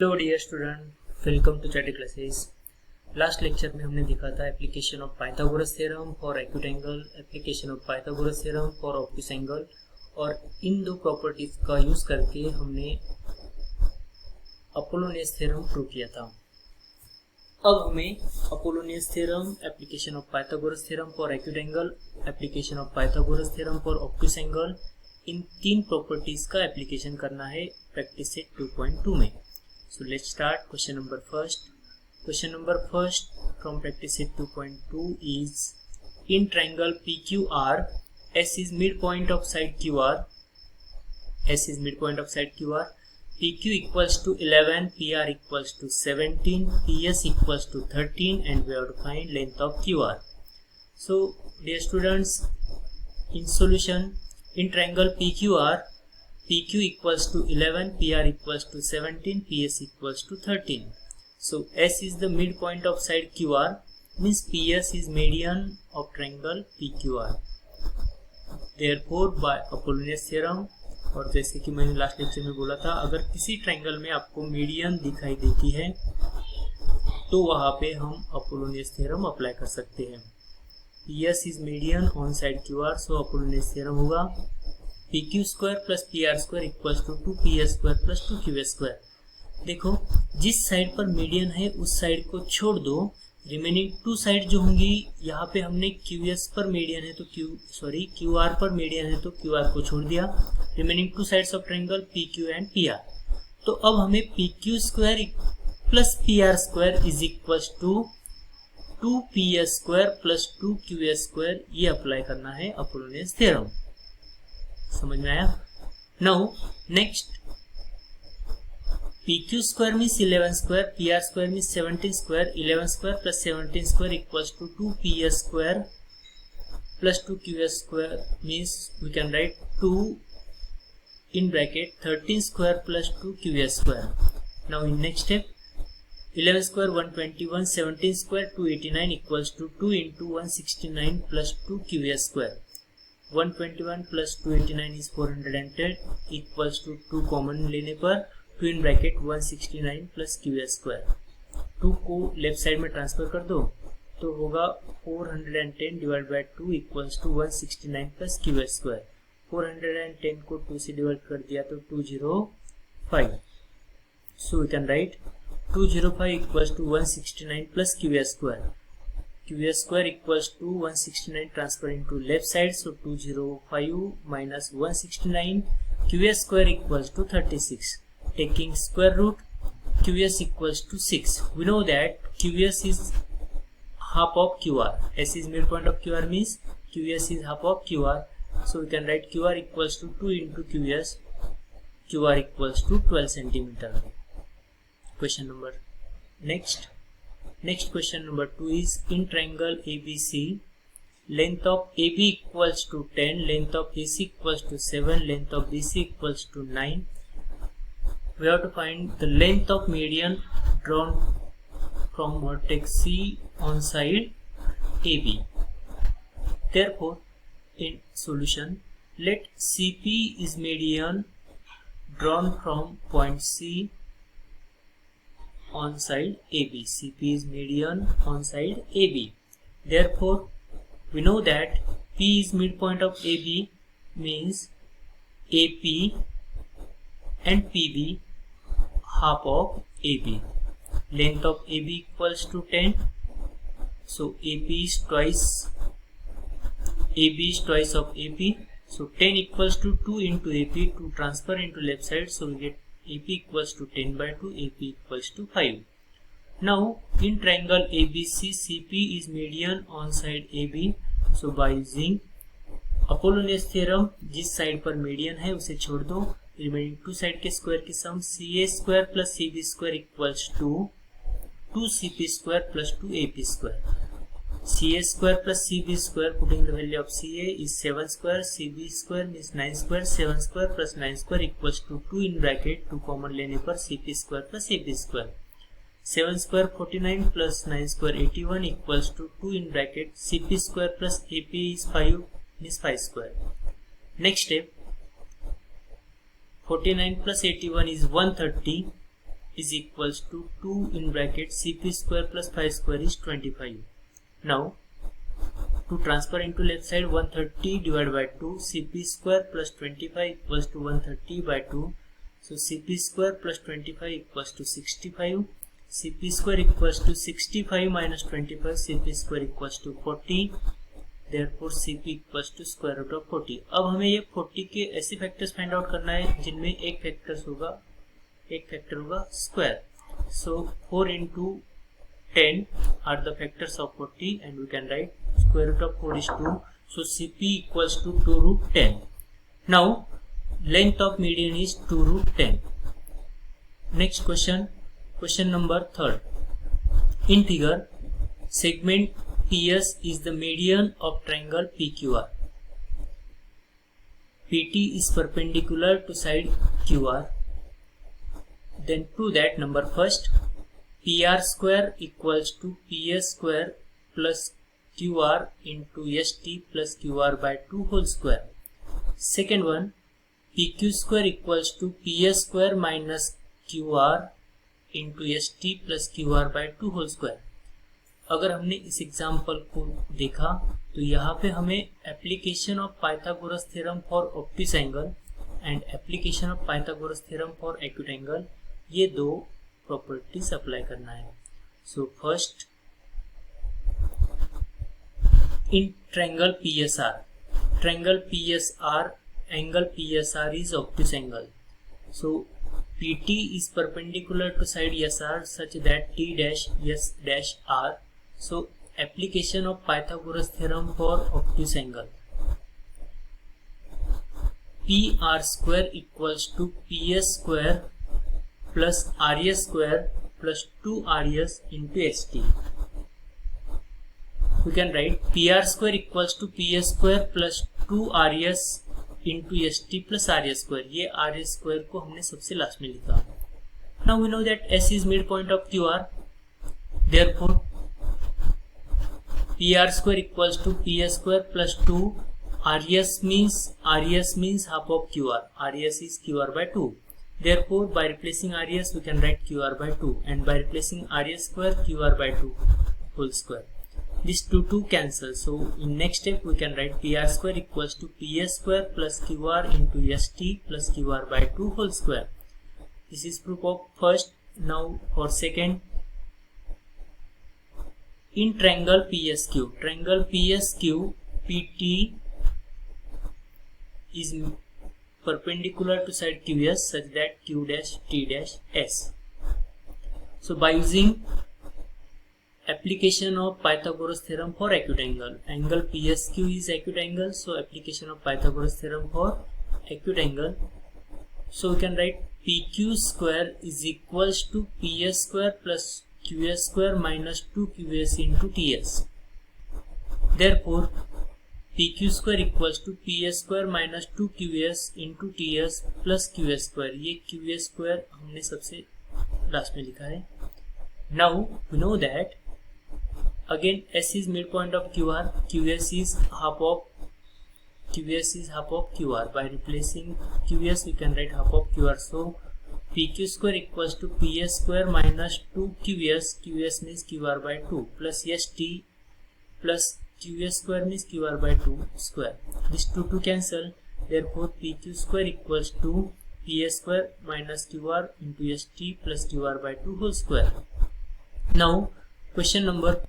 Hello dear student, welcome to chatty classes. Last lecture में हमने देखा था application of Pythagoras theorem for acute angle, application of Pythagoras theorem for obtuse angle, और इन दो properties का यूज करके हमने अपोलोनियस थ्योरम प्रूव किया था। अब हमें Apollonius theorem, application of Pythagoras theorem for acute angle, application of Pythagoras theorem for obtuse angle, इन तीन प्रॉपर्टीज का एप्लीकेशन करना है प्रैक्टिस सेट 2.2 में। So let's start question number first. Question number first from practice set 2.2 is in triangle PQR, S is midpoint of side QR. S is midpoint of side QR. PQ equals to 11, PR equals to 17, PS equals to 13, and we have to find length of QR. So dear students, in solution, in triangle PQR, PQ equals to 11, PR equals to 17, PS equals to 13. So S is the midpoint of side QR, means PS is median of triangle PQR. Therefore by Apollonius theorem, और जैसे कि मैंने last lecture में बोला था, अगर किसी triangle में आपको मीडियन दिखाई देती है तो वहां पे हम अपोलोनियस थ्योरम अप्लाई कर सकते हैं। PS is median on side QR, so Apollonius theorem होगा PQ square plus PR square equals to 2PS square plus 2QS square. देखो, जिस साइड पर मीडियन है उस साइड को छोड़ दो, रिमेनिंग टू साइड जो होंगी, यहाँ पे हमने QS पर मीडियन है तो QR पर मीडियन है तो QR को छोड़ दिया। Remaining two sides of triangle PQ and PR। तो अब हमें PQ square plus PR square is equals to 2PS square plus 2QS square, ये अप्लाई करना है अपोलोनियस थ्योरम। समझ में आया? Now next, PQ square means 11 square, PR square means 17 square, 11 square plus 17 square equals to 2PS square plus 2QS square, means we can write 2 in bracket 13 square plus 2QS square. Now in next step, 11 square 121, 17 square 289 equals to 2 into 169 plus 2QS square. 121 plus 289 is 410 equals to 2 common लेने पर 2 in bracket 169 plus QS square. 2 को left side में transfer कर दो तो होगा 410 divide by 2 equals to 169 plus QS square. 410 को 2 से डिवाइड कर दिया तो 205। So we can write 205 equals to 169 plus QS square. QS square equals to 169 transfer into left side, so 205 minus 169, QS square equals to 36. Taking square root, QS equals to 6. We know that QS is half of QR. S is midpoint of QR means QS is half of QR. So we can write QR equals to 2 into QS. QR equals to 12 centimeter. Question number next. Next question number 2 is in triangle ABC, length of AB equals to 10, length of AC equals to 7, length of BC equals to 9. We have to find the length of median drawn from vertex C on side AB. Therefore, in solution, let CP is median drawn from point C on side AB. CP is median on side AB. Therefore, we know that P is midpoint of AB, means AP and PB half of AB. Length of AB equals to 10. So AB is twice of AP. So 10 equals to 2 into AP, to transfer into left side. So we get AP equals to 10 by 2, AP equals to 5. Now in triangle ABC, CP is median on side AB. So by using Apollonius theorem, जिस side पर median है उसे छोड़ दो, remaining two side के square की sum CA square plus CB square equals to 2CP square plus 2AP square. CA square plus CB square, putting the value of CA is 7 square, CB square means 9 square, 7 square plus 9 square equals to 2 in bracket 2 common लेने पर CP square plus AB square. 7 square 49 plus 9 square 81 equals to 2 in bracket CP square plus AP is 5 means 5 square. Next step, 49 plus 81 is 130. is equals to 2 in bracket cp square plus 5 square is 25. Now to transfer into left side, 130 divided by 2, cp square plus 25 equals to 130 by 2. So cp square plus 25 equals to 65. cp square equals to 65 minus 25, cp square equals to 40. Therefore cp equals to square root of 40. अब हमें ये 40 के ऐसे factors find out करना है जिनमें एक factor होगा square. So 4 into 10 are the factors of 40 and we can write square root of 4 is 2. So cp equals to 2 root 10. Now length of median is 2 root 10. Next question number 3. In figure, segment PS is the median of triangle PQR. PT is perpendicular to side QR. Then to that, number first, PR square equals to PS square plus QR into ST plus QR by 2 whole square. Second one, PQ square equals to PS square minus QR into ST plus QR by 2 whole square. अगर हमने इस example को देखा तो यहाँ पे हमें application of Pythagoras theorem for obtuse angle and application of Pythagoras theorem for acute angle, ये दो प्रॉपर्टीज अप्लाई करना है. So first, in triangle PSR, angle PSR is obtuse angle. So PT is perpendicular to side SR such that T dash S dash R. So application of Pythagoras theorem for obtuse angle. PR square equals to PS square plus RS square plus 2RS into ST. We can write PR square equals to PS square plus 2RS into ST plus RS square. ये RS square को हमने सबसे last में लिखा. Now we know that S is midpoint of QR. Therefore PR square equals to PS square plus 2. RS means half of QR. RS is QR by 2. Therefore by replacing RS we can write QR by 2, and by replacing RS square QR by 2 whole square. This 2 cancel. So in next step we can write PR square equals to PS square plus QR into ST plus QR by 2 whole square. This is proof of first. Now for second, in triangle PSQ, PT is perpendicular to side QS such that Q dash T dash S. So by using application of Pythagoras theorem for acute angle, angle PSQ is acute angle, so application of Pythagoras theorem for acute angle. So we can write PQ square is equals to PS square plus QS square minus 2QS into TS. Therefore PQ square equals to PS square minus 2QS into TS plus QS square. ये QS square हमने सबसे last में लिखा है. Now we know that again S is midpoint of QR, QS is half of QR. By replacing QS we can write half of QR. So PQ square equals to PS square minus 2QS, QS means QR by 2 plus ST plus QS square means QR by 2 square. This 2 cancel. Therefore PQ square equals to PS square minus QR into ST plus QR by 2 whole square. Now question number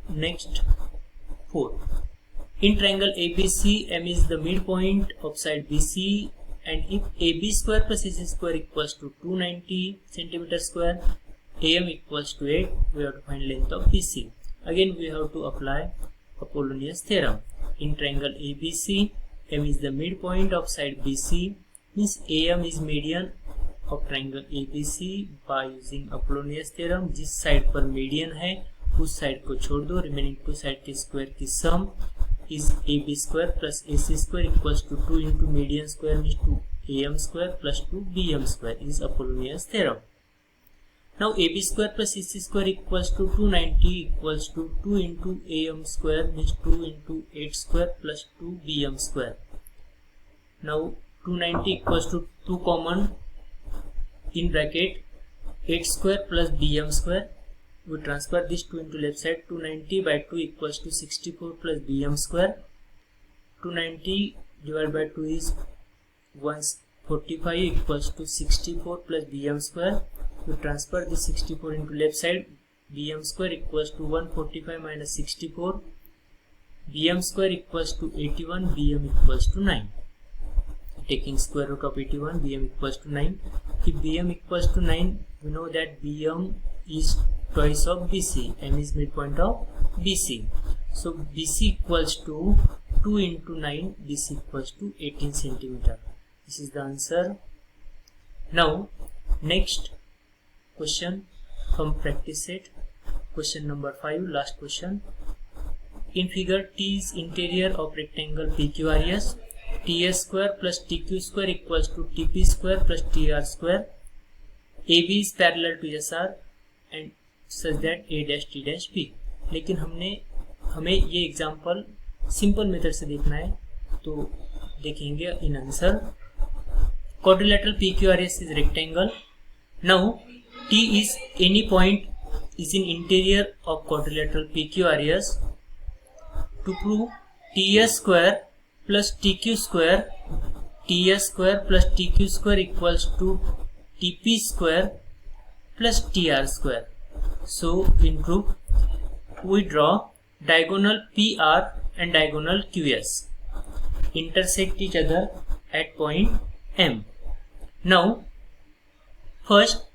next 4. In triangle ABC, M is the midpoint of side BC, and if AB square plus AC square equals to 290 centimeter square, AM equals to 8, we have to find length of BC. Again we have to apply Apollonius theorem. In triangle ABC, M is the midpoint of side BC, means AM is median of triangle ABC. By using Apollonius theorem, जिस side पर median है उस side को छोड़ दो, remaining two side के square की सम is AB square plus AC square equals to 2 into median square means 2AM square plus 2BM square is Apollonius theorem. Now AB square plus AC square equals to 290 equals to 2 into AM square means 2 into 8 square plus 2BM square. Now 290 equals to 2 common in bracket 8 square plus bm square. We transfer this 2 into left side. 290 by 2 equals to 64 plus bm square. 290 divided by 2 is 145 equals to 64 plus bm square. We transfer this 64 into left side. Bm square equals to 145 minus 64. Bm square equals to 81. Bm equals to 9. Taking square root of 81, Bm equals to 9. If Bm equals to 9, we know that Bm is twice of BC. M is midpoint of BC. So BC equals to 2 into 9. BC equals to 18 centimeter. This is the answer. Now, next question from practice set. Question number 5, last question. In figure, T is interior of rectangle PQRS. TS square plus TQ square equals to TP square plus TR square. AB is parallel to SR and such that A dash T dash B. लेकिन हमें ये example simple method से देखना है, तो देखेंगे in answer. Quadrilateral PQRS is rectangle. Now T is any point is in interior of quadrilateral PQRS. To prove TS square plus TQ square, TS square plus TQ square equals to TP square plus TR square. So in proof, we draw diagonal PR and diagonal QS intersect each other at point M. Now first,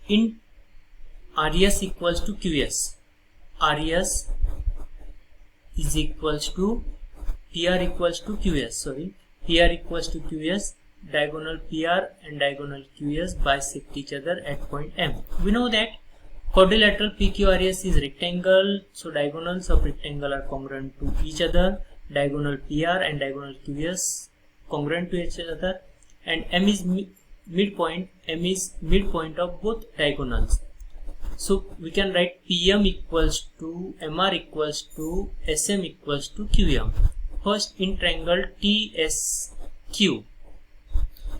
in RS equals to QS, RS is equals to PR equals to QS, PR equals to QS, diagonal PR and diagonal QS bisect each other at point M. We know that quadrilateral PQRS is rectangle, so diagonals of rectangle are congruent to each other, diagonal PR and diagonal QS congruent to each other, and M is midpoint, M is midpoint of both diagonals. So we can write PM equals to MR equals to SM equals to QM. First, in triangle TSQ,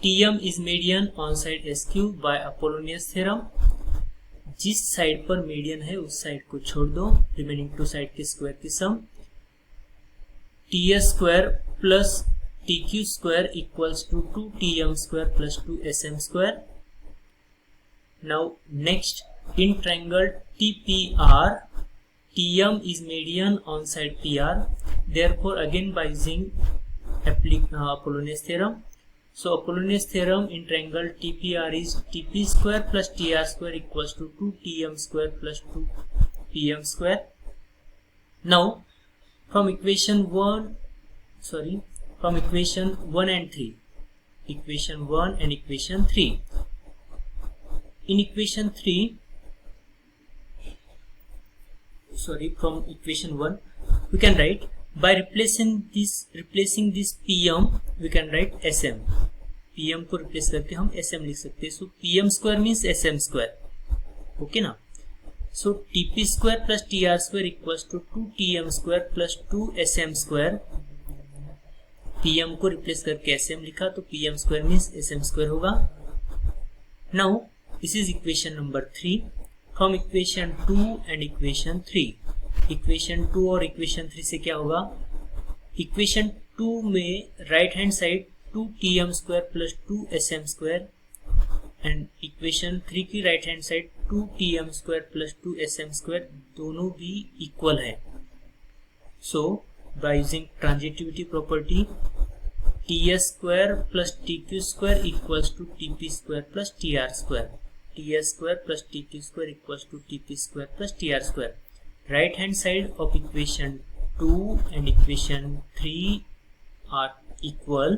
TM is median on side SQ by Apollonius theorem. जिस side पर median है उस side को छोड़ दो, remaining two side के square की sum. TS square plus TQ square equals to 2TM square plus 2SM square. Now next, in triangle TPR, TM is median on side PR. Therefore, again by using Apollonius theorem. So Apollonius theorem in triangle TPR is TP square plus TR square equals to 2TM square plus 2PM square. Now from equation 1 and 3, equation 1 and equation 3. In equation 3, from equation 1, we can write, by replacing this PM, we can write SM. PM को replace करके हम SM लिख सकते हैं. So PM square means SM square. Okay ना? So TP square plus TR square equals to 2TM square plus 2SM square. PM को replace करके SM लिखा, तो PM square means SM square होगा. Now this is equation number 3. From equation 2 and equation 3, equation 2 और equation 3 से क्या होगा? Equation 2 में right hand side 2TM square plus 2SM square and equation 3 की right hand side 2TM square plus 2SM square दोनों भी equal है. So by using transitivity property, TS square plus TQ square equals to TP square plus TR square. TS square plus TQ square equals to TP square plus TR square. Right hand side of equation 2 and equation 3 are equal.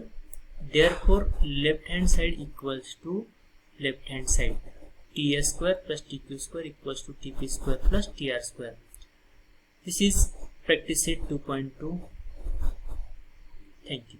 Therefore, left hand side equals to left hand side. TS square plus TQ square equals to TP square plus TR square. This is practice set 2.2. Thank you.